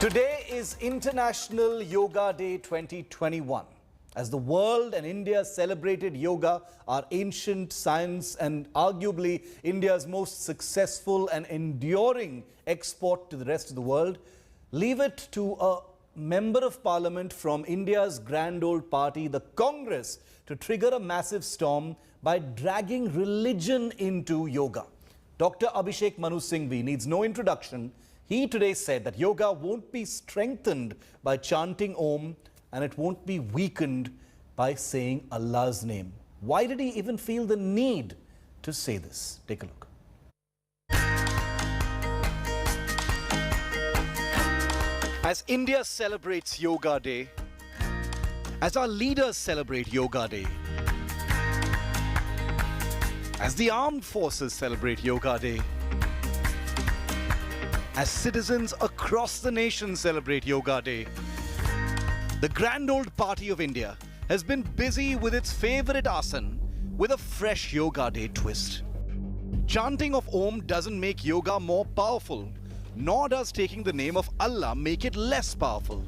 Today is International Yoga Day 2021. As the world and India celebrated yoga, our ancient science and arguably India's most successful and enduring export to the rest of the world, leave it to a member of parliament from India's grand old party, the Congress, to trigger a massive storm by dragging religion into yoga. Dr. Abhishek Manu Singhvi needs no introduction. He today said that yoga won't be strengthened by chanting Om and it won't be weakened by saying Allah's name. Why did he even feel the need to say this? Take a look. As India celebrates Yoga Day, as our leaders celebrate Yoga Day, as the armed forces celebrate Yoga Day, as citizens across the nation celebrate Yoga Day, the grand old party of India has been busy with its favorite asana with a fresh Yoga Day twist. Chanting of Om doesn't make yoga more powerful, nor does taking the name of Allah make it less powerful.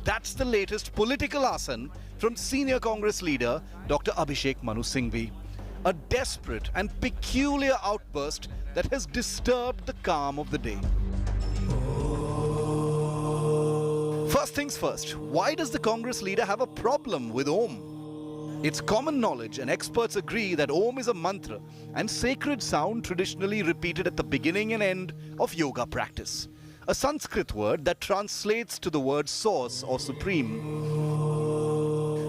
That's the latest political asana from senior Congress leader Dr. Abhishek Manu Singhvi. A desperate and peculiar outburst that has disturbed the calm of the day. First things first, why does the Congress leader have a problem with Om? It's common knowledge and experts agree that Om is a mantra and sacred sound traditionally repeated at the beginning and end of yoga practice. A Sanskrit word that translates to the word source or supreme.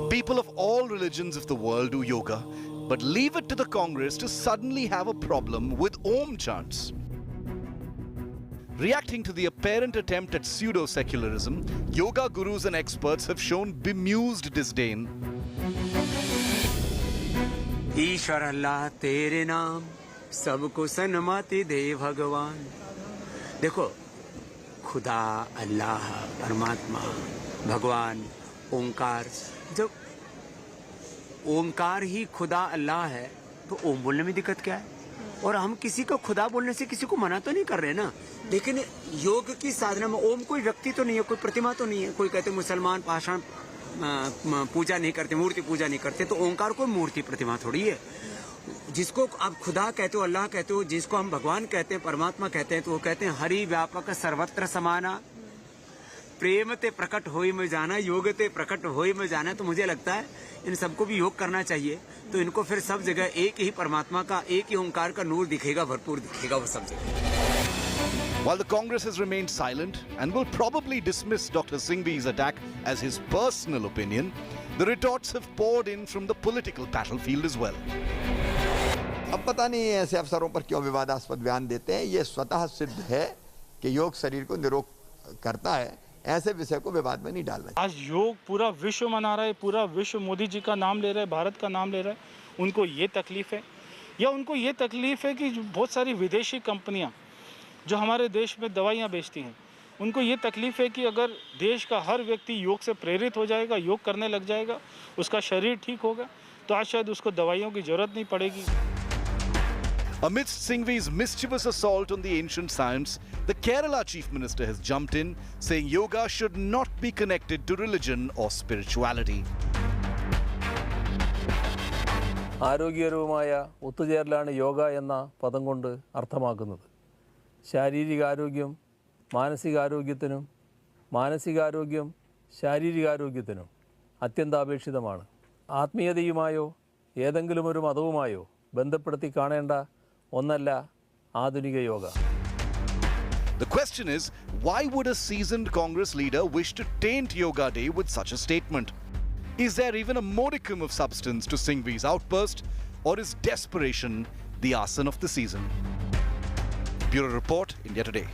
People of all religions of the world do yoga, but leave it to the Congress to suddenly have a problem with Om chants. Reacting to the apparent attempt at pseudo-secularism, yoga gurus and experts have shown bemused disdain. ईश्वर अल्लाह तेरे नाम सबको सन्मति दे भगवान. देखो, खुदा, अल्लाह, परमात्मा, भगवान, ओंकार, जब ओंकार ही खुदा अल्लाह है तो ओम बोलने में दिक्कत क्या है? और हम किसी को खुदा बोलने से किसी को मना तो नहीं कर रहे ना. लेकिन योग की साधना में ओम कोई व्यक्ति तो नहीं है, कोई प्रतिमा तो नहीं है. कोई कहते मुसलमान पाषाण पूजा नहीं करते, मूर्ति पूजा नहीं करते, तो ओंकार कोई मूर्ति प्रतिमा थोड़ी है. जिसको आप खुदा कहते हो, अल्लाह कहते हो, जिसको हम भगवान कहते हैं, परमात्मा कहते हैं, तो वो कहते हैं हरि व्यापक सर्वत्र समाना, प्रेम ते प्रकट होई में जाना, योग ते प्रकट होई में जाना. तो मुझे लगता है इन सबको भी योग करना चाहिए, तो इनको फिर सब जगह एक ही परमात्मा का, एक ही ओंकार का नूर दिखेगा, भरपूर दिखेगा वो सब जगह. While the Congress has remained silent and will probably dismiss Dr. Singhvi's attack as his personal opinion, the retorts have poured in from the political battlefield as well. अब पता नहीं ऐसे अवसरों पर क्यों विवादास्पद बयान देते हैं. ये स्वतः सिद्ध है कि योग शरीर को निरोग करता है. ऐसे विषय को विवाद में नहीं डालना. आज योग पूरा विश्व मना रहा है, पूरा विश्व मोदी जी का नाम ले रहा है, भारत का नाम ले रहा है. उनको ये तकलीफ है, या उनको ये तकलीफ है कि बहुत सारी विदेशी कंपनियां जो हमारे देश में दवाइयां बेचती हैं, उनको ये तकलीफ है कि अगर देश का हर व्यक्ति योग से प्रेरित हो जाएगा, योग करने लग जाएगा, उसका शरीर ठीक होगा, तो आज शायद उसको दवाइयों की जरूरत नहीं पड़ेगी. Amidst Singhvi's mischievous assault on the ancient science, the Kerala Chief Minister has jumped in, saying yoga should not be connected to religion or spirituality. ആരോഗ്യകരവുമായ ഒത്തുചേരലാണ് yoga എന്ന പദം കൊണ്ട് അർത്ഥമാക്കുന്നത്. ശാരീരികാരോഗ്യം മാനസികാരോഗ്യത്തിനും മാനസികാരോഗ്യം ശാരീരികാരോഗ്യത്തിനും അത്യന്താപേക്ഷിതമാണ്. ആത്മീയതയുമായോ ഏതെങ്കിലും ഒരു മതവുമായോ ബന്ധപ്പെടുത്തി കാണേണ്ട ഒന്നല്ല ആധുനിക yoga. The question is, why would a seasoned Congress leader wish to taint Yoga Day with such a statement? Is there even a modicum of substance to Singhvi's outburst, or is desperation the asana of the season? Bureau Report, India Today.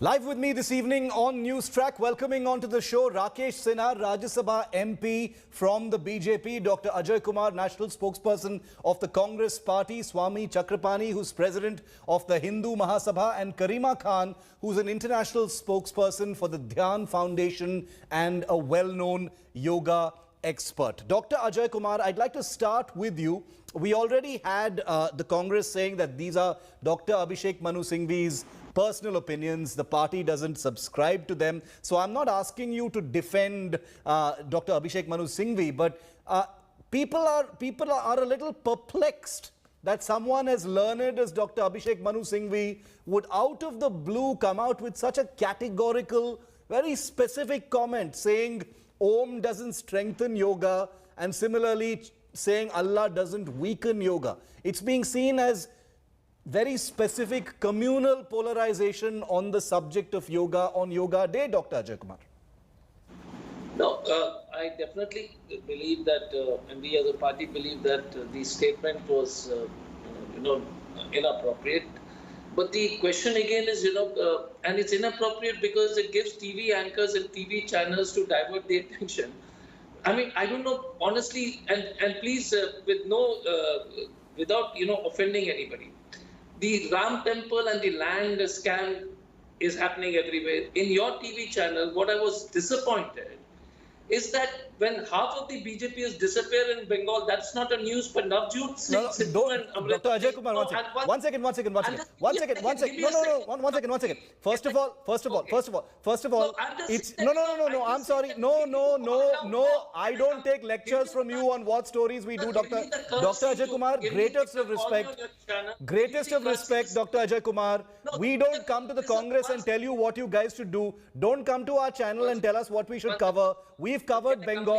Live with me this evening on News Track, welcoming onto the show Rakesh Sinha, Rajya Sabha MP from the BJP, Dr. Ajay Kumar, National Spokesperson of the Congress Party, Swami Chakrapani, who's President of the Hindu Mahasabha, and Karima Khan, who's an international spokesperson for the Dhyan Foundation and a well-known yoga expert. Dr. Ajay Kumar, I'd like to start with you. We already had the Congress saying that these are Dr. Abhishek Manu Singhvi's personal opinions. The party doesn't subscribe to them. So I'm not asking you to defend Dr. Abhishek Manu Singhvi, but people are a little perplexed that someone as learned as Dr. Abhishek Manu Singhvi would out of the blue come out with such a categorical, very specific comment saying Om doesn't strengthen yoga, and similarly saying Allah doesn't weaken yoga. It's being seen as very specific communal polarization on the subject of yoga on Yoga Day, Dr. Ajay Kumar. No, I definitely believe that, and we as a party believe that the statement was, inappropriate. But the question again is, and it's inappropriate because it gives TV anchors and TV channels to divert the attention. I mean, I don't know, honestly, and please, without, offending anybody. The Ram temple and the land scam is happening everywhere. In your TV channel, what I was disappointed is that when half of the BJP is disappear in Bengal, that's not a news for Navjot Singh. Dr. Ajay Kumar, one second. First of all, it's no. I'm sorry. No. I don't take lectures from you on what stories we do, Dr. Ajay Kumar. Greatest of respect, Dr. Ajay Kumar. We don't come to the Congress and tell you what you guys should do. Don't come to our channel and tell us what we should cover. We've covered Bengal.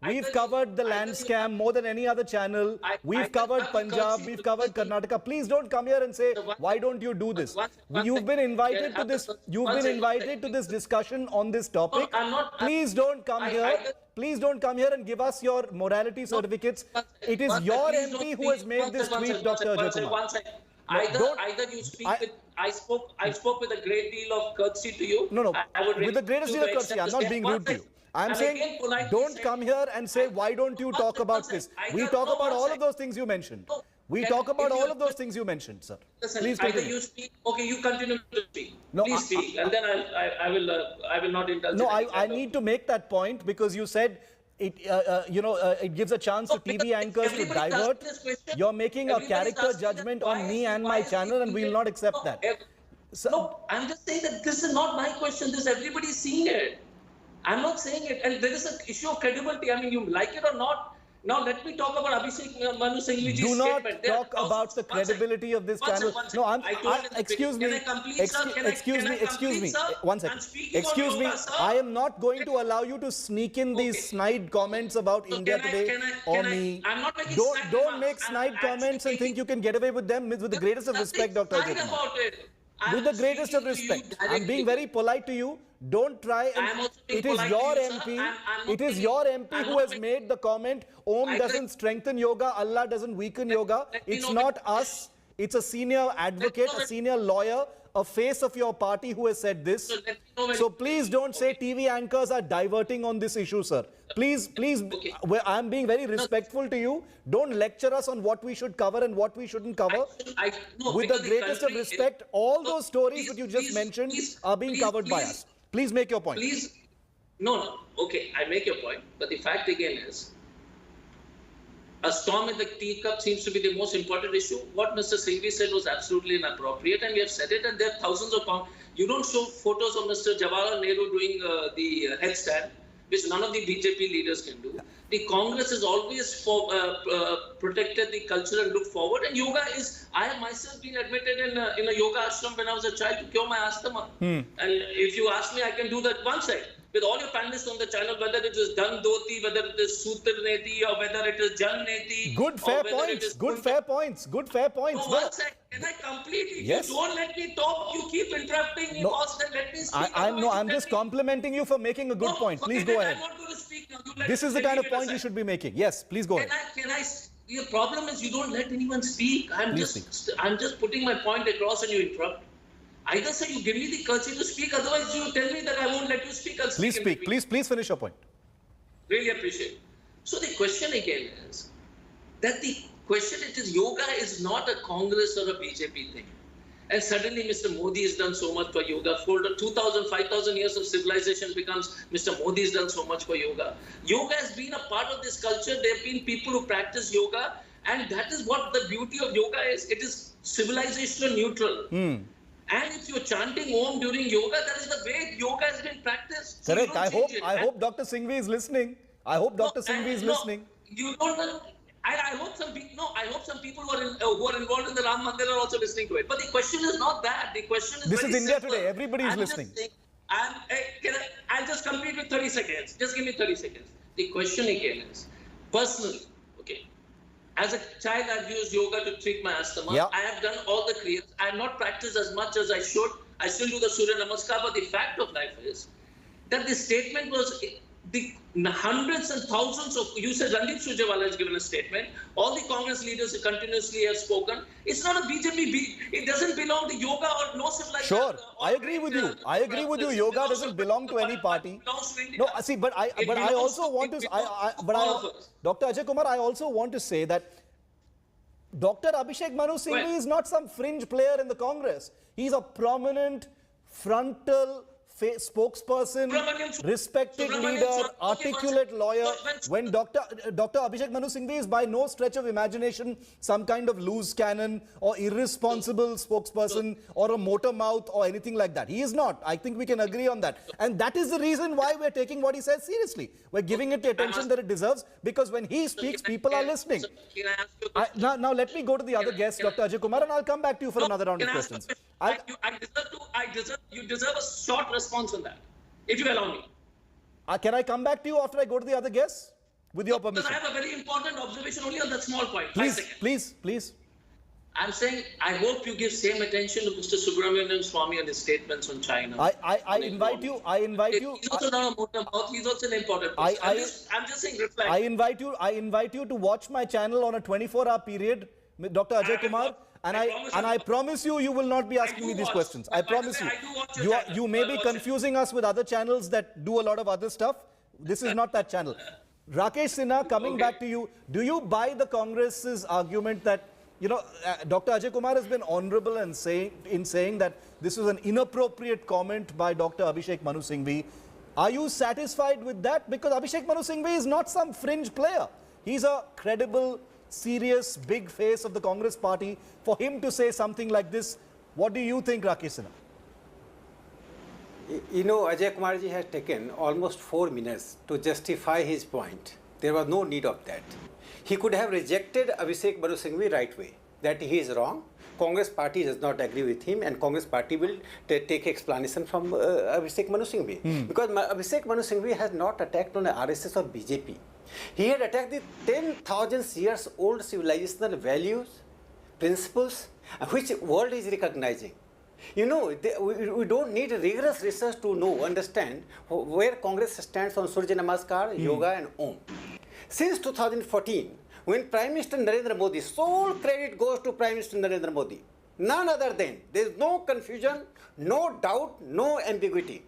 We've covered the land scam more than any other channel. We've covered Punjab. We've covered Karnataka. Please don't come here and say, why don't you do this? You've been invited to this. You've been invited to this discussion on this topic. Please don't come here. Please don't come here and give us your morality certificates. It is your MP who has made this tweet, Dr. Ajay Kumar. Either you speak with, I spoke with a great deal of courtesy to you. No. With the greatest deal of courtsy, I'm not being rude to you. I'm saying, don't come here and say, why don't you talk about this? We talk about all of those things you mentioned. We talk about all of those things you mentioned, sir. Please either you speak, okay, you continue to speak. No, please speak, and then I will not indulge. No, I need to make that point because you said it. It gives a chance to TV anchors to divert. You're making a character judgment on me and my channel, and we'll not accept that. No, I'm just saying that this is not my question. This everybody's seeing it. I'm not saying it, and there is an issue of credibility. I mean, you like it or not. Now let me talk about Abhishek Manu Singhvi's statement. Do not statement. Talk about the credibility of this channel. No, excuse me. One second. Excuse me. I am not going to allow you to sneak in these snide comments about India Today or me. Don't make snide comments and think you can get away with them. With the greatest of respect, Dr. Ajay Kumar. With the greatest of respect, I'm being very polite to you. Don't try. It is your MP. It is your MP who has made the comment. Om doesn't strengthen yoga. Allah doesn't weaken yoga. It's not us. It's a senior advocate, a senior lawyer, a face of your party who has said this. So please don't say TV anchors are diverting on this issue, sir. Please, I'm being very respectful to you. Don't lecture us on what we should cover and what we shouldn't cover. With the greatest of respect, all those stories that you just mentioned are being covered by us. Please make your point. Please. No. Okay, I make your point. But the fact again is, a storm in the teacup seems to be the most important issue. What Mr. Singhvi said was absolutely inappropriate, and we have said it, and there are thousands of pounds. You don't show photos of Mr. Jawaharlal Nehru doing the headstand, which none of the BJP leaders can do. The Congress has always protected the culture and looked forward. And yoga is, I have myself been admitted in a yoga ashram when I was a child to cure my asthma. And if you ask me, I can do that one side. With all your panelists on the channel, whether it is Dan Dhoti, whether it is Sutra Neti, or whether it is Jan Neti. Good fair points. Good fair points. No, one sec. Can I complete it? Yes. You don't let me talk. You keep interrupting me. No. Then let me speak. I'm just complimenting you for making a good point. Please go ahead. I want to speak now. This is the kind of point you should be making. Yes, please go ahead. Your problem is you don't let anyone speak. I'm just putting my point across and you interrupt. Either say you give me the courtesy to speak, otherwise you tell me that I won't let you speak. Please speak. Please finish your point. Really appreciate it. So the question again is that the question it is yoga is not a Congress or a BJP thing. And suddenly Mr. Modi has done so much for yoga. For 2,000, 5,000 years of civilization becomes Mr. Modi has done so much for yoga. Yoga has been a part of this culture. There have been people who practice yoga, and that is what the beauty of yoga is. It is civilizational neutral. And if you're chanting Om during yoga, that is the way yoga has been practiced. So you Correct. don't change it. I hope Dr. Singhvi is listening. I hope Dr. Singhvi is listening. You don't know. I hope some people. No, I hope some people who are involved in the Ram Mandir are also listening to it. But the question is not that. The question is This very is India simple. today. Everybody is I'm listening. Just saying, I'll just complete with 30 seconds. Just give me 30 seconds. The question again is, personally, okay, as a child I've used yoga to treat my asthma. Yeah. I have done all the kriyas. I have not practiced as much as I should. I still do the Surya Namaskar. But the fact of life is that the statement was the hundreds and thousands of, you said Randeep Surjewala has given a statement, all the Congress leaders continuously have spoken. It's not a BJP, it doesn't belong to yoga or no civilization. Sure, I agree with you. I agree with you. Yoga doesn't belong to any party. No, see, but I also want to, Dr. Ajay Kumar, I also want to say that Dr. Abhishek Manu Singhvi is not some fringe player in the Congress. He's a prominent, frontal spokesperson, respected leader, articulate lawyer. When Dr. Abhishek Manu Singhvi is by no stretch of imagination some kind of loose cannon or irresponsible spokesperson or a motor mouth or anything like that. He is not. I think we can agree on that. And that is the reason why we're taking what he says seriously. We're giving it the attention that it deserves, because when he speaks, people are listening. Now let me go to the other guest, Dr. Ajay Kumar, and I'll come back to you for another round of questions. You deserve a short response on that, if you allow me. Can I come back to you after I go to the other guests? With your permission. Because I have a very important observation only on that small point. Please. I'm saying, I hope you give same attention to Mr. Subramanian Swamy and his statements on China. I invite you. He's also not a motor mouth. He's also an important person. I'm just saying, reflect. I invite you to watch my channel on a 24-hour period, Dr. Ajay Kumar. And I promise you, you will not be asking me these questions. I promise you. You may be confusing us with other channels that do a lot of other stuff. This is not that channel. Rakesh Sinha, coming back to you, do you buy the Congress's argument that, Dr. Ajay Kumar has been honorable in saying that this was an inappropriate comment by Dr. Abhishek Manu Singhvi? Are you satisfied with that? Because Abhishek Manu Singhvi is not some fringe player. He's a credible, serious, big face of the Congress party. For him to say something like this, what do you think, Rakesh Sinha? Ajay Kumarji has taken almost 4 minutes to justify his point. There was no need of that. He could have rejected Abhishek Manu Singhvi right way, that he is wrong. Congress party does not agree with him, and Congress party will take explanation from Abhishek Manu Singhvi. Because Abhishek Manu Singhvi has not attacked on the RSS or BJP. He had attacked the 10,000 years old civilizational values, principles, which world is recognizing. We don't need rigorous research to understand where Congress stands on Surya Namaskar, Yoga and Om. Since 2014, when Prime Minister Narendra Modi, sole credit goes to Prime Minister Narendra Modi. None other than. There is no confusion, no doubt, no ambiguity.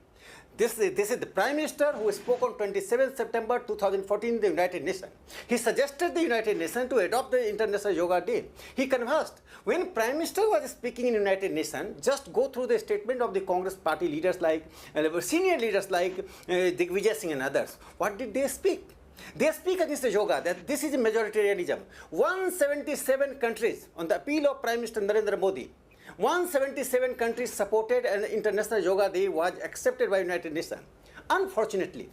This is the Prime Minister who spoke on 27 September 2014 in the United Nations. He suggested the United Nations to adopt the International Yoga Day. He conversed. When Prime Minister was speaking in United Nations, just go through the statement of the Congress party leaders senior leaders like Digvijay Singh and others. What did they speak? They speak against the yoga, that this is a majoritarianism. 177 countries, on the appeal of Prime Minister Narendra Modi, 177 countries supported an International Yoga Day was accepted by United Nations. Unfortunately,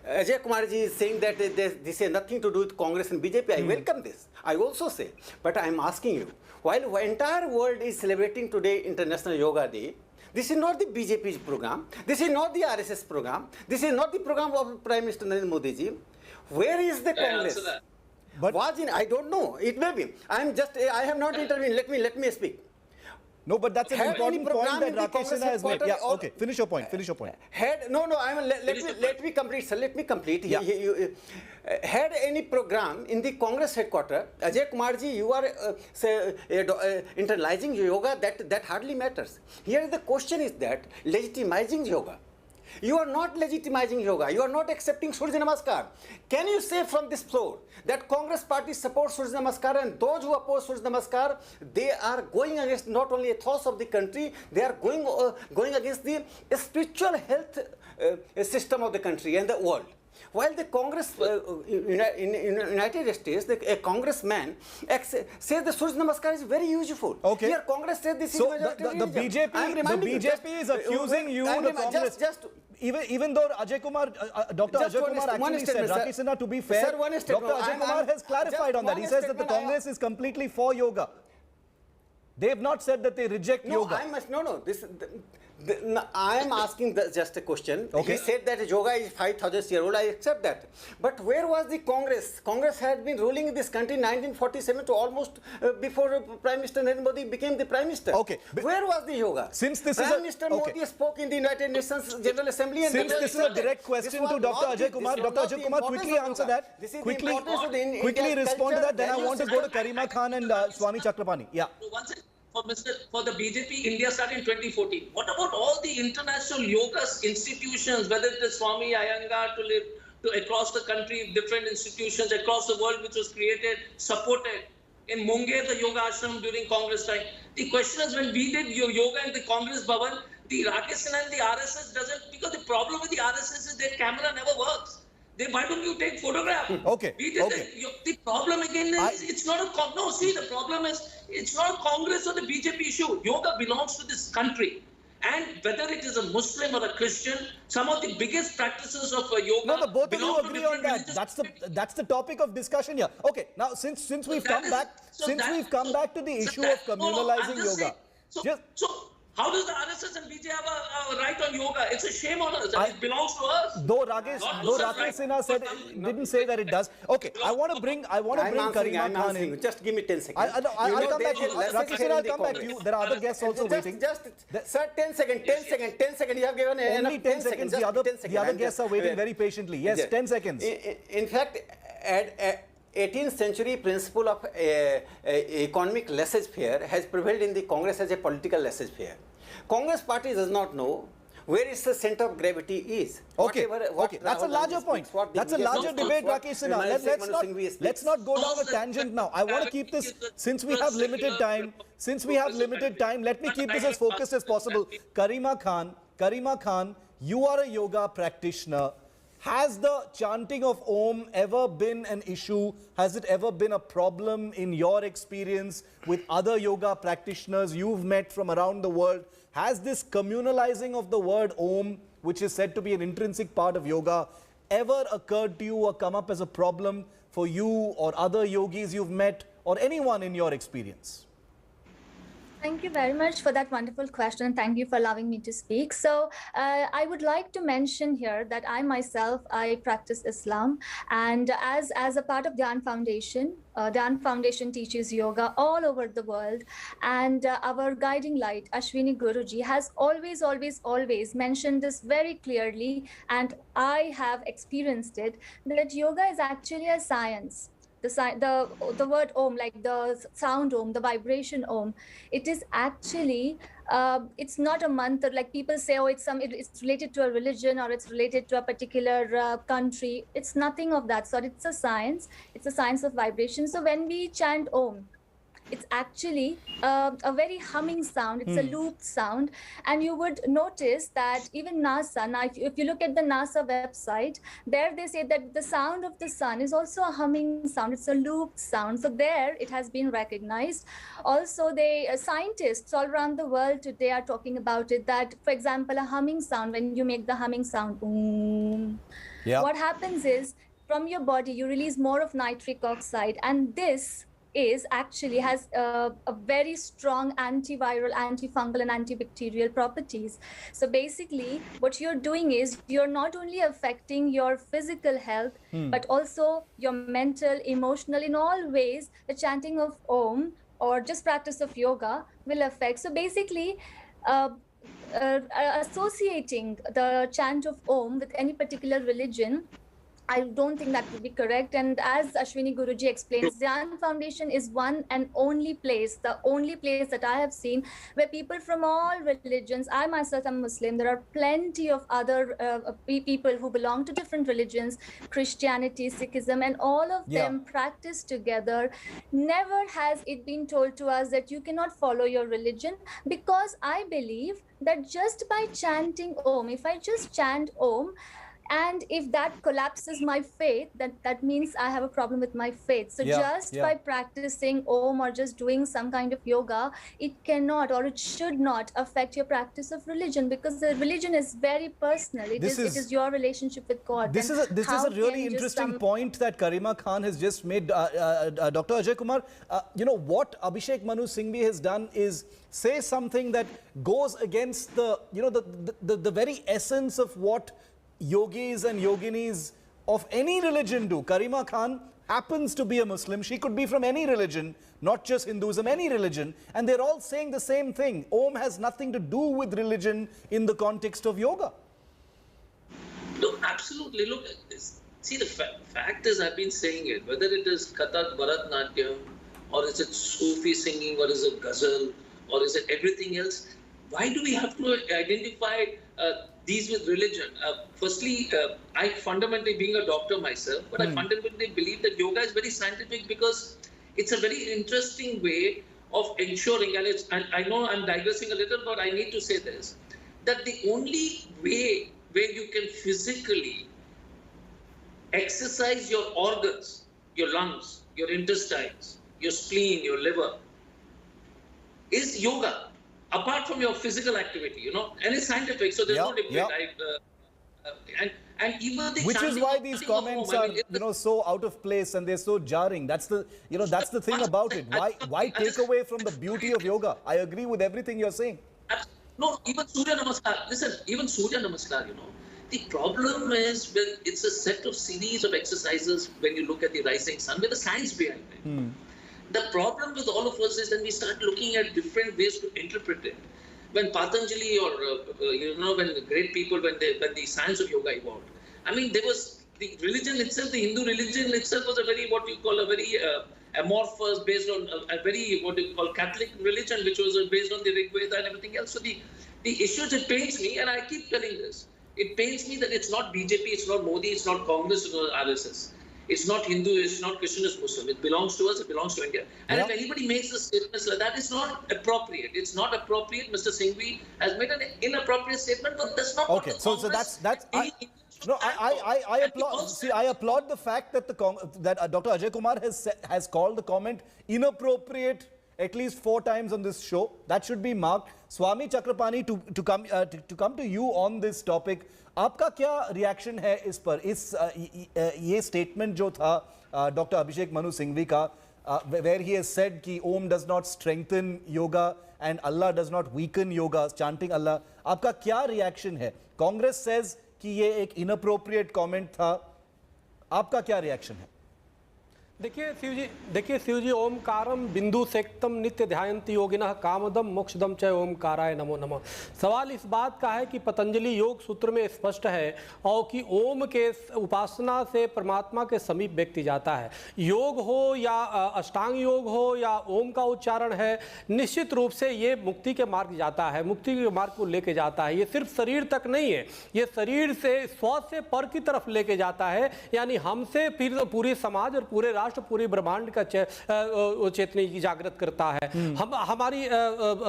Ajay Kumarji is saying that this has nothing to do with Congress and BJP. I welcome this. I also say, but I am asking you, while the entire world is celebrating today International Yoga Day, this is not the BJP's program. This is not the RSS program. This is not the program of Prime Minister Narendra Modi ji. Where is the Congress? But I don't know. It may be. I have not intervened. Let me speak. No, but that's an important point that Rakesh Sinha has made. Yeah, okay. Finish your point. Let me complete, sir. Let me complete. Yeah. Had any program in the Congress headquarters, Ajay Kumarji, you are internalizing yoga, that hardly matters. Here the question is that legitimizing yoga. You are not legitimizing yoga. You are not accepting Surya Namaskar. Can you say from this floor that Congress party supports Surya Namaskar, and those who oppose Surya Namaskar, they are going against not only ethos of the country, they are going against the spiritual health system of the country and the world. While the Congress in United States, a congressman says the Surya Namaskar is very useful. Okay. Here Congress says this So is the BJP is accusing you, the Congress. Even though Ajay Kumar, Dr. Just Ajay one Kumar one actually said, statement, Rakesh Sinha, to be fair, Sir, one Dr. statement. Ajay Kumar has clarified just on that. He one says that the statement, Congress is completely for yoga. They have not said that they reject No, yoga. I must no. No, I am asking just a question. Okay. He said that yoga is 5,000 years old. I accept that. But where was the Congress? Congress had been ruling in this country 1947 to almost before Prime Minister Narendra Modi became the Prime Minister. Okay. Where was the yoga? Since this Prime is a- Minister okay. Modi spoke in the United Nations General Assembly. And Since this is a direct question to Dr. Ajay Kumar, Dr. Ajay Kumar, quickly answer that. Quickly respond to that. Then I want to go to Karima Khan and Swami Chakrapani. Yeah. One second. For the BJP, India started in 2014. What about all the international yoga institutions, whether it is Swami Iyengar to across the country, different institutions across the world, which was created, supported. In Munger, the yoga ashram during Congress time. The question is, when we did yoga in the Congress Bhavan, the Rakesh Sinha and the RSS doesn't, because the problem with the RSS is their camera never works. Why don't you take photograph? Okay. We did the problem again is it's not a no. See, the problem is it's not a Congress or the BJP issue. Yoga belongs to this country, and whether it is a Muslim or a Christian, some of the biggest practices of yoga. No, but both of you belong to agree on different that. religious That's the topic of discussion here. Okay. Now, since we've come back to the issue of communalizing yoga, how does the RSS and BJP have a right on yoga? It's a shame on us. It belongs to us. Though Rakesh Sinha said didn't say that it does. Okay, I want to bring Karima Khan in. Just give me 10 seconds. I'll come back to you. Rakesh Sinha, I'll come back to you. There are other guests also waiting. Sir, 10 seconds. You have given only 10 seconds. The other guests are waiting very patiently. Yes, 10 seconds. In fact, 18th century principle of economic laissez-faire has prevailed in the Congress as a political laissez-faire. Congress party does not know where its the center of gravity is. Okay, that's a larger point. That's a larger debate, Rakesh Sinha. Let's not go down a tangent now. I want to keep this, since we have limited time, let me keep this as focused as possible. Karima Khan, you are a yoga practitioner. Has the chanting of Om ever been an issue? Has it ever been a problem in your experience with other yoga practitioners you've met from around the world? Has this communalizing of the word Om, which is said to be an intrinsic part of yoga, ever occurred to you or come up as a problem for you or other yogis you've met or anyone in your experience? Thank you very much for that wonderful question. Thank you for allowing me to speak. So I would like to mention here that I practice Islam, and as a part of Dhyan Foundation teaches yoga all over the world, and our guiding light, Ashwini Guruji, has always mentioned this very clearly, and I have experienced it, that yoga is actually a science. The word Om, like the sound Om, the vibration Om, it is actually it's not a mantra like people say. Oh, it's related to a religion or it's related to a particular country. It's nothing of that sort. It's a science. It's a science of vibration. So when we chant Om, it's actually a very humming sound. It's a looped sound. And you would notice that even NASA, now if you look at the NASA website, there they say that the sound of the sun is also a humming sound. It's a looped sound. So there it has been recognized. Also, scientists all around the world today are talking about it, that, for example, a humming sound, when you make the humming sound, what happens is from your body, you release more of nitric oxide. And this has a very strong antiviral, antifungal, and antibacterial properties. So basically, what you're doing is you're not only affecting your physical health, but also your mental, emotional, in all ways. The chanting of Om or just practice of yoga will affect. So basically, associating the chant of Om with any particular religion, I don't think that would be correct. And as Ashwini Guruji explains, Dhyan Foundation is one and only place, the only place that I have seen where people from all religions, I myself am Muslim, there are plenty of other people who belong to different religions, Christianity, Sikhism, and all of them practice together. Never has it been told to us that you cannot follow your religion, because I believe that just by chanting Om, if I just chant Om, and if that collapses my faith, that means I have a problem with my faith. So just by practicing Om or just doing some kind of yoga, it cannot or it should not affect your practice of religion, because the religion is very personal. It is your relationship with God. This is a really interesting point that Karima Khan has just made. Dr. Ajay Kumar, you know, what Abhishek Manu Singhvi has done is say something that goes against the, you know, the very essence of what yogis and yoginis of any religion do. Karima Khan happens to be a Muslim. She could be from any religion, not just Hinduism, any religion. And they're all saying the same thing. Om has nothing to do with religion in the context of yoga. Look, absolutely. Look at this. See, the fact is, I've been saying it, whether it is Kathak, Bharatnatyam, or is it Sufi singing, or is it Ghazal, or is it everything else? Why do we have to identify these with religion? Firstly, I fundamentally, being a doctor myself, but I fundamentally believe that yoga is very scientific, because it's a very interesting way of ensuring, and I know I'm digressing a little, but I need to say this, that the only way where you can physically exercise your organs, your lungs, your intestines, your spleen, your liver, is yoga. Apart from your physical activity, you know, and it's scientific, so there's no debate. And even the which is why these comments are, you know, so out of place and they're so jarring. That's the, you know, that's the thing about it. Why take away from the beauty of yoga? I agree with everything you're saying. No, even Surya Namaskar. Listen, even Surya Namaskar, you know, the problem is when it's a set of series of exercises when you look at the rising sun with the science behind it. The problem with all of us is that we start looking at different ways to interpret it. When Patanjali or, you know, when the great people, when the science of yoga evolved, I mean, there was the religion itself, the Hindu religion itself was a very, what you call a very amorphous, based on a very, what you call Catholic religion, which was based on the Rig Veda and everything else. So the issues, it pains me, and I keep telling this, it pains me that it's not BJP, it's not Modi, it's not Congress, it's not RSS. It's not Hindu, it's not Christian, it's Muslim. It belongs to us, it belongs to India. And if anybody makes a statement like that, it's not appropriate. It's not appropriate. Mr. Singhvi has made an inappropriate statement, but that's not okay. So that's I applaud. See, I applaud the fact that Dr. Ajay Kumar has called the comment inappropriate at least 4 times on this show. That should be marked. Swami Chakrapani, to come to you on this topic. आपका क्या reaction है इस पर, इस ये statement जो था doctor Abhishek Manu Singhvi का, where he has said कि Om does not strengthen yoga and Allah does not weaken yoga, chanting Allah. आपका क्या रिएक्शन है? कांग्रेस says कि ये एक inappropriate comment था. आपका क्या रिएक्शन है? देखिए शिव जी ओमकारम बिंदु सेक्तम नित्य ध्यायन्ति योगिनः कामदम मोक्षदम च ओमकाराय नमो नमः। सवाल इस बात का है कि पतंजलि योग सूत्र में स्पष्ट है और कि ओम के उपासना से परमात्मा के समीप व्यक्ति जाता है। योग हो या अष्टांग योग हो या ओम का उच्चारण है, निश्चित रूप से ये मुक्ति के मार्ग जाता है, मुक्ति के मार्ग को लेके जाता है। ये सिर्फ शरीर तक नहीं है, ये शरीर से स्व से पर की तरफ लेके जाता है, यानी हमसे फिर पूरे समाज और पूरे राष्ट्र, पूरी ब्रह्मांड का चेतनी की जागृत करता है। हम हमारी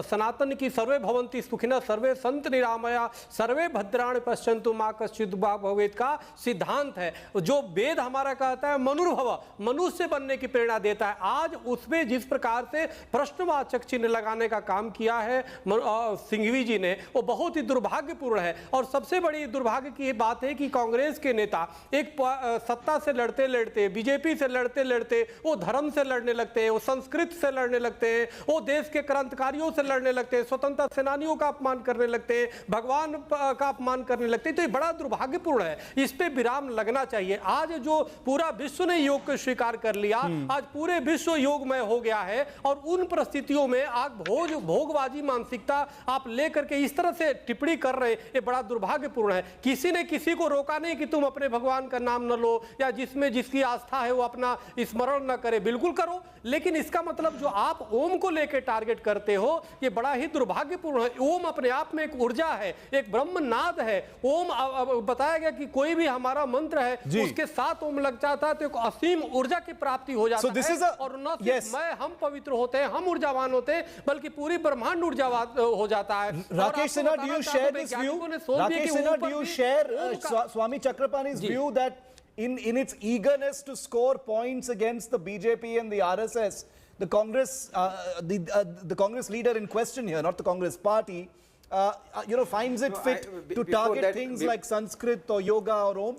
सनातन की सर्वे भवन्ति सुखिनः सर्वे सन्तु निरामया सर्वे भद्राणि पश्यन्तु मा कश्चित् भवेत् का सिद्धांत है, जो वेद हमारा कहता है मनुर्भव, मनुष्य बनने की प्रेरणा देता है। आज उसमें जिस प्रकार से प्रश्नवाचक चिन्ह लगाने का काम किया है सिंघवी जी ने, वो बहुत ही दुर्भाग्यपूर्ण है। और सबसे बड़ी दुर्भाग्य की बात है कि कांग्रेस के नेता एक सत्ता से लड़ते लड़ते, बीजेपी से लड़ते लड़ते लड़ते वो धर्म से लड़ने लगते हैं, वो संस्कृत से लड़ने लगते हैं, वो देश के क्रांतिकारियों से लड़ने लगते हैं, स्वतंत्रता सेनानियों का अपमान करने लगते हैं, भगवान का अपमान करने लगते हैं। तो ये बड़ा दुर्भाग्यपूर्ण है, इस पे विराम लगना चाहिए। आज जो पूरा विश्व ने योग को स्वीकार कर लिया, आज पूरे विश्व योगमय हो गया है, और उन परिस्थितियों में आज भोगबाजी मानसिकता आप लेकर के इस तरह से टिप्पणी कर रहे, ये बड़ा दुर्भाग्यपूर्ण है। किसी ने किसी को रोका नहीं कि तुम अपने भगवान का नाम न लो, या जिसमें जिसकी आस्था है वो अपना स्मरण न करे, बिल्कुल करो, लेकिन इसका मतलब जो आप ओम को लेकर टारगेट करते हो ये बड़ा ही दुर्भाग्यपूर्ण है। ओम अपने आप में एक ऊर्जा है, एक ब्रह्मनाद है। ओम बताया गया कि कोई भी हमारा मंत्र है उसके साथ ओम लग जाता है तो एक असीम ऊर्जा की प्राप्ति हो जाती है, और न सिर्फ मैं हम पवित्र होते हैं, हम ऊर्जावान होते हैं, बल्कि पूरी ब्रह्मांड ऊर्जावान हो जाता है। Rakesh Sinha, do you share this view? Rakesh Sinha, do you share Swami Chakrapani's view that in its eagerness to score points against the BJP and the RSS, the Congress, the Congress leader in question here, not the Congress party, finds it fit to target things like Sanskrit or yoga or Om?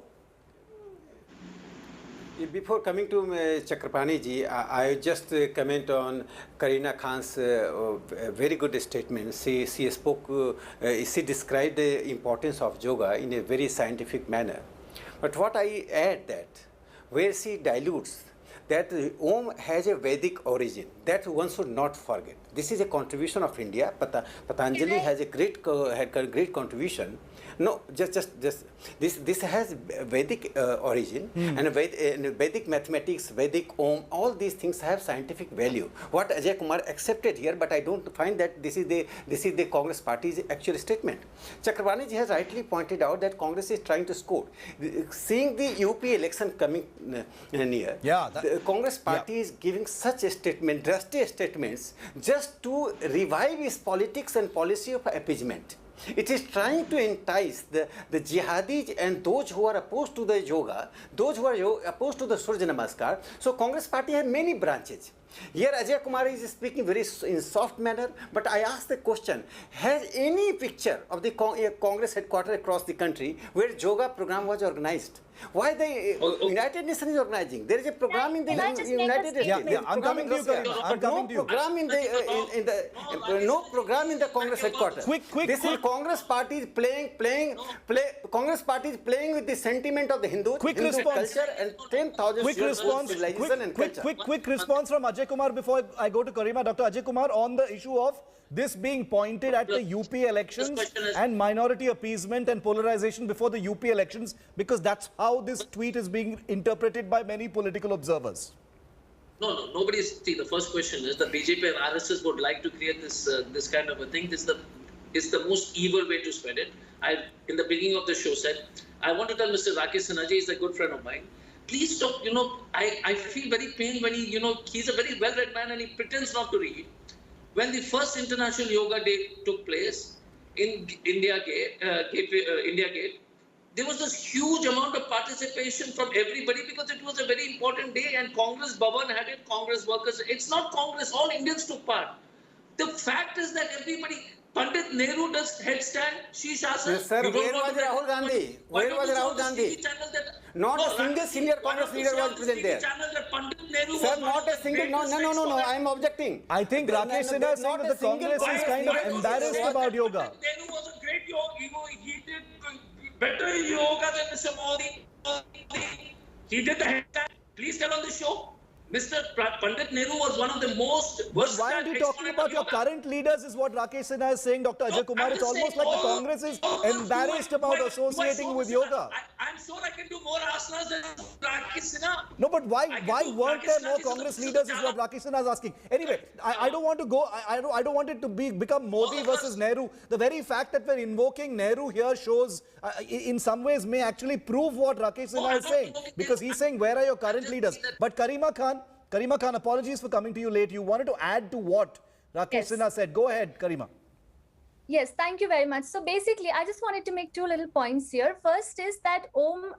Before coming to Chakrapani ji, I just comment on Kareena Khan's very good statement. She spoke, she described the importance of yoga in a very scientific manner. But what I add that, where she dilutes, that Om has a Vedic origin, that one should not forget. This is a contribution of India. Patanjali has a great contribution. No, just this has Vedic origin, and Vedic mathematics, Vedic Om, all these things have scientific value. What Ajay Kumar accepted here, but I don't find that this is the Congress party's actual statement. Chakrapani ji has rightly pointed out that Congress is trying to score. Seeing the UP election coming near, the Congress party is giving such a statement, drastic statements, just to revive its politics and policy of appeasement. It is trying to entice the jihadis and those who are opposed to the yoga, those who are opposed to the Surya Namaskar. So Congress party has many branches. Here Ajay Kumar is speaking very in soft manner, but I ask the question, has any picture of the Congress headquarters across the country where yoga program was organized? Why the United Nations is organizing? There is a program in the United Nations. Yeah, I'm coming to you, Kareena. I'm coming to you. No program in the Congress headquarters. This is Congress party is Congress party is playing with the sentiment of the Hindu culture and 10,000 years old civilization and culture. Quick response from Ajay Kumar before I go to Karima. Dr. Ajay Kumar, on the issue of this being pointed at the UP elections and minority appeasement and polarization before the UP elections, because that's how this tweet is being interpreted by many political observers. No, nobody's. See, the first question is the BJP and RSS would like to create this kind of a thing. It's the most evil way to spread it. I, in the beginning of the show, said I want to tell Mr. Rakesh Sinha, he's a good friend of mine. Please stop. I feel very pained when he's a very well-read man and he pretends not to read. When the first International Yoga Day took place in India Gate, there was this huge amount of participation from everybody because it was a very important day and Congress Bhavan had it, Congress workers. It's not Congress, all Indians took part. The fact is that everybody, Pandit Nehru does headstand, Shishasana. Yes, sir. Where was Rahul Gandhi? Where was Rahul Gandhi? Not a single senior Congress leader was present there. Sir, not a single. No. I am objecting. I think Rakesh Sinha is saying that the Congress is kind of embarrassed about yoga. Nehru was a great yoga. He did better yoga than Mr. Modi. He did the headstand. Please tell on the show. Mr. Pandit Nehru was one of the most... But why aren't you talking about your current leaders is what Rakesh Sinha is saying, Dr. Ajay Kumar. It's almost like the Congress is embarrassed about associating with yoga. I'm sure I can do more asanas than Rakesh Sinha. No, but why weren't there more Congress leaders is what Rakesh Sinha is asking. Anyway, I don't want to go, I don't want it to become Modi versus Nehru. The very fact that we're invoking Nehru here shows, in some ways, may actually prove what Rakesh Sinha is saying. Because he's saying, where are your current leaders? But Karima Khan, apologies for coming to you late. You wanted to add to what Rakesh Sinha said. Go ahead, Karima. Yes, thank you very much. So basically, I just wanted to make two little points here. First is that Om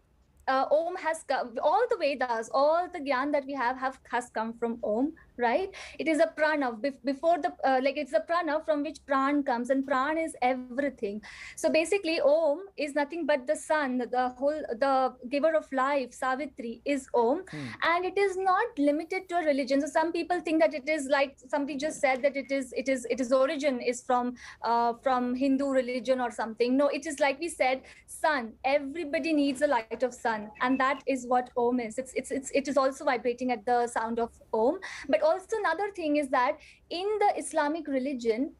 has come, all the Vedas, all the Gyan that we have has come from Om. right? It is a pranav before the like it's a pranav from which pran comes, and pran is everything. So basically Om is nothing but the sun, the giver of life, Savitri is Om. And it is not limited to a religion. So some people think that it is like somebody just said that it is origin is from Hindu religion or something. No, it is like we said, sun. Everybody needs a light of sun, and that is what Om is. It is also vibrating at the sound of Om. But also another thing is that in the Islamic religion,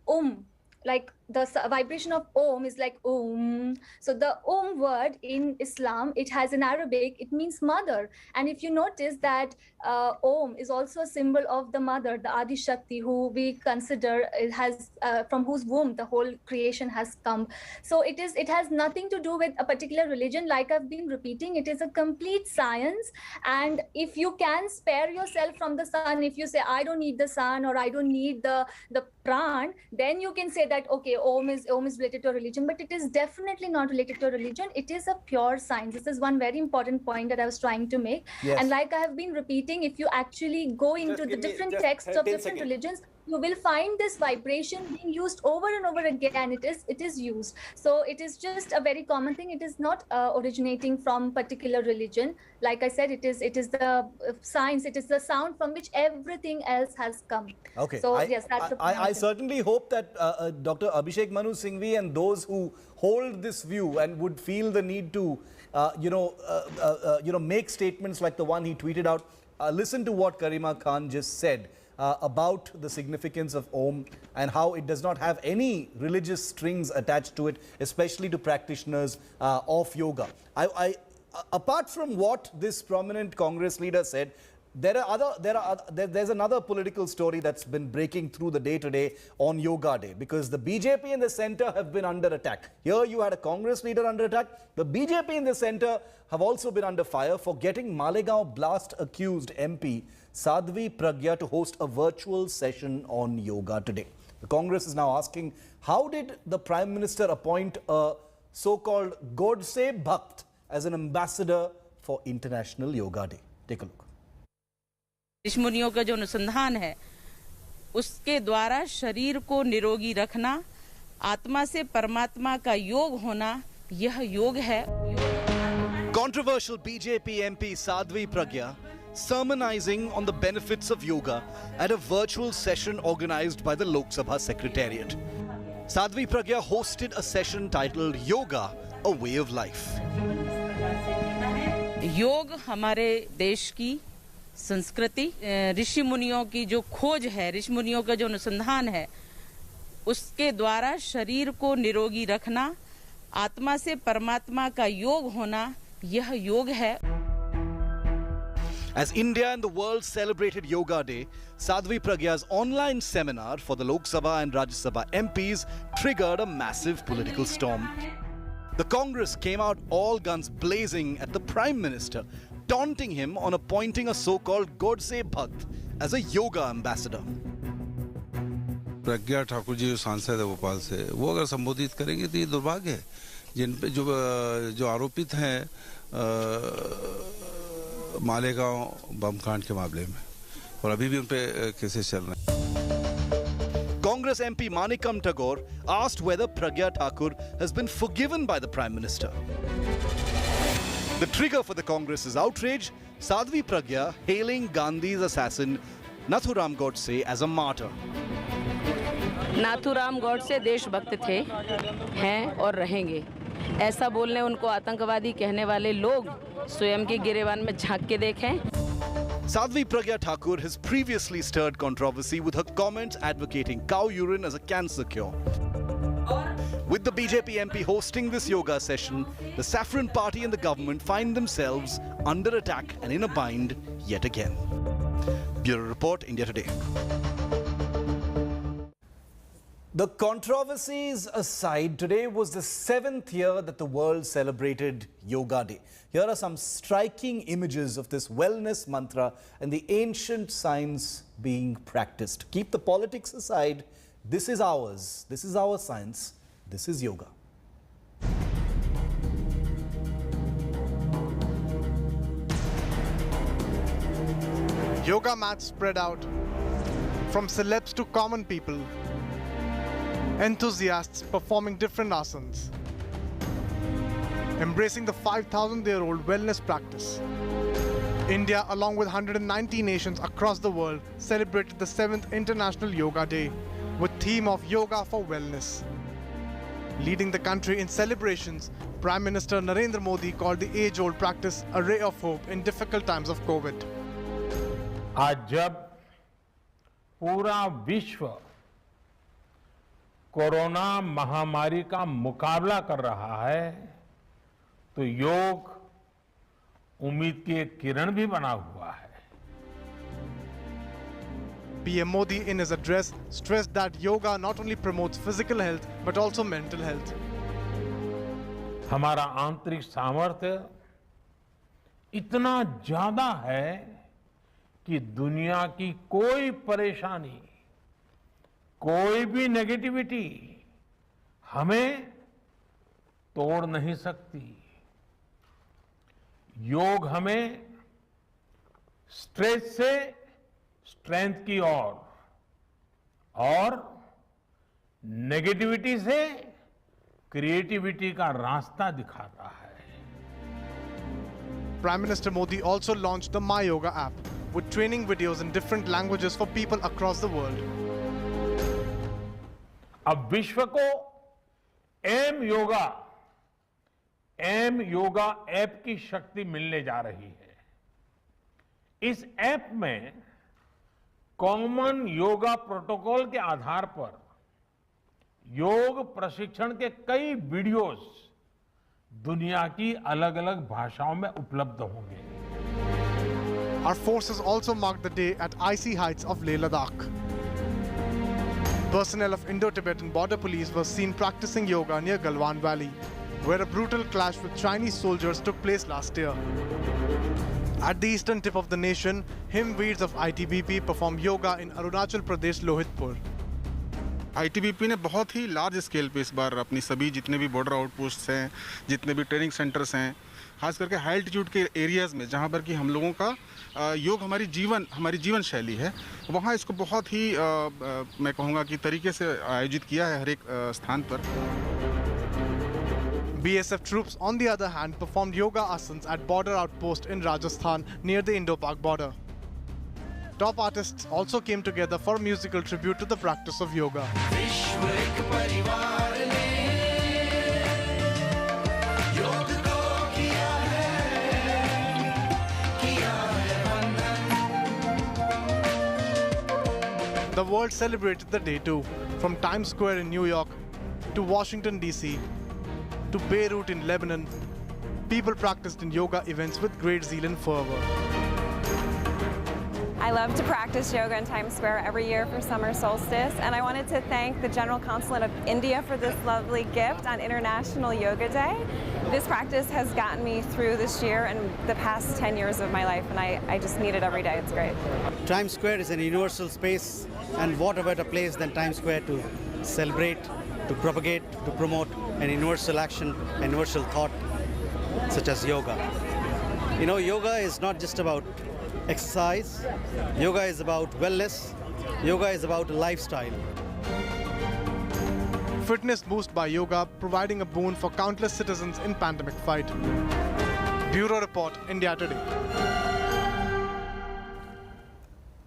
like the vibration of Om is like Om. So the Om word in Islam, it has in Arabic, it means mother. And if you notice that Om is also a symbol of the mother, the Adi Shakti, who we consider has from whose womb the whole creation has come. So it has nothing to do with a particular religion. Like I've been repeating, it is a complete science. And if you can spare yourself from the sun, if you say I don't need the sun or I don't need the pran, then you can say that okay, Om is related to a religion, but it is definitely not related to a religion. It is a pure science. This is one very important point that I was trying to make. Yes. And like I have been repeating, if you actually go into the different texts of different religions, you will find this vibration being used over and over again. It is used. So it is just a very common thing. It is not originating from particular religion. Like I said, it is the science. It is the sound from which everything else has come. Okay. So yes, that's the point. I certainly hope that Dr. Abhishek Manu Singhvi and those who hold this view and would feel the need to, make statements like the one he tweeted out. Listen to what Karima Khan just said about the significance of Om and how it does not have any religious strings attached to it, especially to practitioners of yoga. Apart from what this prominent Congress leader said, there's another political story that's been breaking through the day today on Yoga Day, because the BJP in the center have been under attack. Here you had a Congress leader under attack. The BJP in the center have also been under fire for getting Malegaon blast accused MP Sadhvi Pragya to host a virtual session on yoga today. The Congress is now asking, how did the Prime Minister appoint a so-called Godse Bhakt as an ambassador for International Yoga Day? Take a look. ऋषि मुनियों का जो अनुसंधान है उसके द्वारा शरीर को निरोगी रखना, आत्मा से परमात्मा का योग होना, यह योग है. Controversial BJP MP Sadhvi Pragya sermonizing on the benefits of yoga at a virtual session organized by the Lok Sabha Secretariat. Sadhvi Pragya hosted a session titled Yoga, a Way of Life. योग हमारे देश की संस्कृति, ऋषि मुनियों की जो खोज है, ऋषि मुनियों का जो अनुसंधान है, उसके द्वारा शरीर को निरोगी रखना, आत्मा से परमात्मा का योग होना, यह योग है. As India and the world celebrated Yoga Day, Sadhvi Pragya's online seminar for the Lok Sabha and Rajya Sabha MPs triggered a massive political storm. The Congress came out all guns blazing at the Prime Minister, taunting him on appointing a so-called Godse Bhakt as a yoga ambassador. Pragya Thakur ji जो सांसद है भोपाल से, वो अगर संबोधित करेंगे तो ये दुर्भाग्य है. जिन पे जो आरोपित हैं मालेगांव बम कांड के मामले में, और अभी भी उन पे केसेस चल रहे हैं. Congress MP Manikam Tagore asked whether Pragya Thakur has been forgiven by the Prime Minister. The trigger for the Congress's outrage, Sadhvi Pragya hailing Gandhi's assassin Nathuram Godse as a martyr. Nathuram Godse देशभक्त थे, हैं और रहेंगे. ऐसा बोलने उनको आतंकवादी कहने वाले लोग स्वयं के गिरेबान में झांक के देखें. Sadhvi Pragya Thakur has previously stirred controversy with her comments advocating cow urine as a cancer cure. With the BJP MP hosting this yoga session, the Saffron Party and the government find themselves under attack and in a bind yet again. Bureau Report, India Today. The controversies aside, today was the 7th year that the world celebrated Yoga Day. Here are some striking images of this wellness mantra and the ancient science being practiced. Keep the politics aside. This is ours. This is our science. This is yoga. Yoga mats spread out, from celebs to common people, enthusiasts performing different asanas, embracing the 5,000-year-old wellness practice. India, along with 190 nations across the world, celebrated the 7th International Yoga Day with theme of Yoga for Wellness. Leading the country in celebrations, Prime Minister Narendra Modi called the age-old practice a ray of hope in difficult times of COVID. आज जब पूरा विश्व corona महामारी का मुकाबला कर रहा है, तो योग उम्मीद की एक किरण भी बना हुआ है. PM Modi in his address stressed that yoga not only promotes physical health but also mental health. हमारा आंतरिक सामर्थ्य इतना ज्यादा है कि दुनिया की कोई परेशानी, कोई भी नेगेटिविटी हमें तोड़ नहीं सकती. योग हमें स्ट्रेस से स्ट्रेंथ की ओर और नेगेटिविटी से क्रिएटिविटी का रास्ता दिखाता है. Prime Minister Modi also launched the My Yoga app with training videos in different languages for people across the world. अब विश्व को एम योगा ऐप की शक्ति मिलने जा रही है. इस ऐप में कॉमन योगा प्रोटोकॉल के आधार पर योग प्रशिक्षण के कई वीडियोस दुनिया की अलग-अलग भाषाओं में उपलब्ध होंगे. Our forces also marked the day at icy heights of Leh Ladakh. Personnel of Indo-Tibetan Border Police was seen practicing yoga near Galwan Valley, where a brutal clash with Chinese soldiers took place last year. At the eastern tip of the nation, Himveers of ITBP performed yoga in Arunachal Pradesh, Lohitpur. ITBP ने बहुत ही large scale पे इस बार अपनी सभी जितने भी border आउटपोस्ट्स हैं, जितने भी ट्रेनिंग सेंटर्स हैं, खास करके हाई एल्टीट्यूड के एरियाज़ में जहाँ पर कि हम लोगों का योग हमारी जीवन शैली है, वहाँ इसको बहुत ही मैं कहूँगा कि तरीके से आयोजित किया है हर एक स्थान पर. BSF troops, on the other hand, performed yoga asanas at border outpost in Rajasthan near the Indo-Pak border. Top artists also came together for a musical tribute to the practice of yoga. The world celebrated the day too, from Times Square in New York to Washington, D.C. to Beirut in Lebanon. People practiced in yoga events with great zeal and fervor. I love to practice yoga in Times Square every year for summer solstice, and I wanted to thank the General Consulate of India for this lovely gift on International Yoga Day. This practice has gotten me through this year and the past 10 years of my life, and I just need it every day. It's great. Times Square is an universal space, and what better place than Times Square to celebrate, to propagate, to promote an universal action, a universal thought, such as yoga. You know, yoga is not just about exercise. Yoga is about wellness. Yoga is about a lifestyle. Fitness boost by yoga, providing a boon for countless citizens in pandemic fight. Bureau Report, India Today.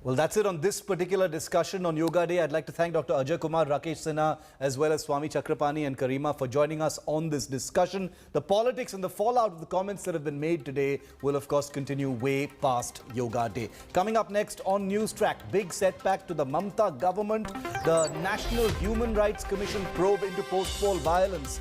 Well, that's it on this particular discussion on Yoga Day. I'd like to thank Dr. Ajay Kumar, Rakesh Sinha, as well as Swami Chakrapani and Karima for joining us on this discussion. The politics and the fallout of the comments that have been made today will, of course, continue way past Yoga Day. Coming up next on News Track, big setback to the Mamata government. The National Human Rights Commission probe into post-poll violence